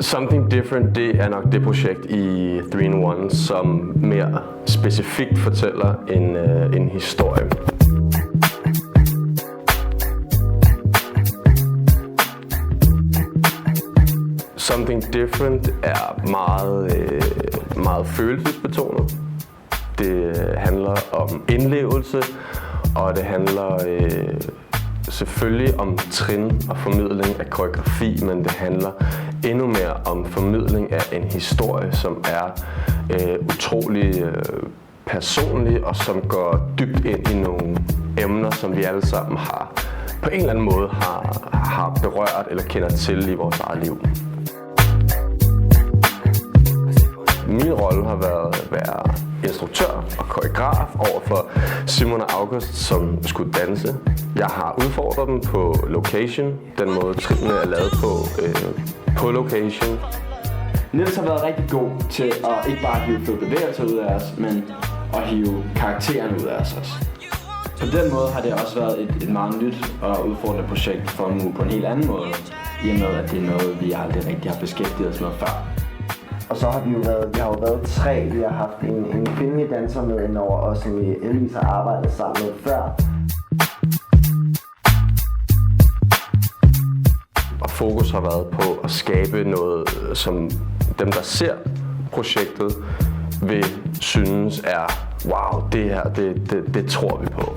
Something Different, det er nok det projekt i 3-in-1, som mere specifikt fortæller en historie. Something Different er meget følelsesbetonet. Det handler om indlevelse, og det handler selvfølgelig om trin og formidling af koreografi, men det handler endnu mere om formidling af en historie, som er utrolig personlig, og som går dybt ind i nogle emner, som vi alle sammen på en eller anden måde har berørt eller kender til i vores eget liv. Min rolle har været at være instruktør og koreograf overfor Simon og August, som skulle danse. Jeg har udfordret dem på location, den måde trinene er lavet på location. Niels har været rigtig god til at ikke bare hive fede bevægelser ud af os, men at hive karaktererne ud af os også. På den måde har det også været et meget nyt og udfordrende projekt for MU på en helt anden måde, i og med at det er noget, vi aldrig rigtig har beskæftiget os med før. Og så har vi har jo været 3. Vi har haft en kvindelig danser med indover os, som vi heldigvis har arbejdet sammen med før. Og fokus har været på at skabe noget, som dem, der ser projektet, vil synes er, wow, det her, det tror vi på.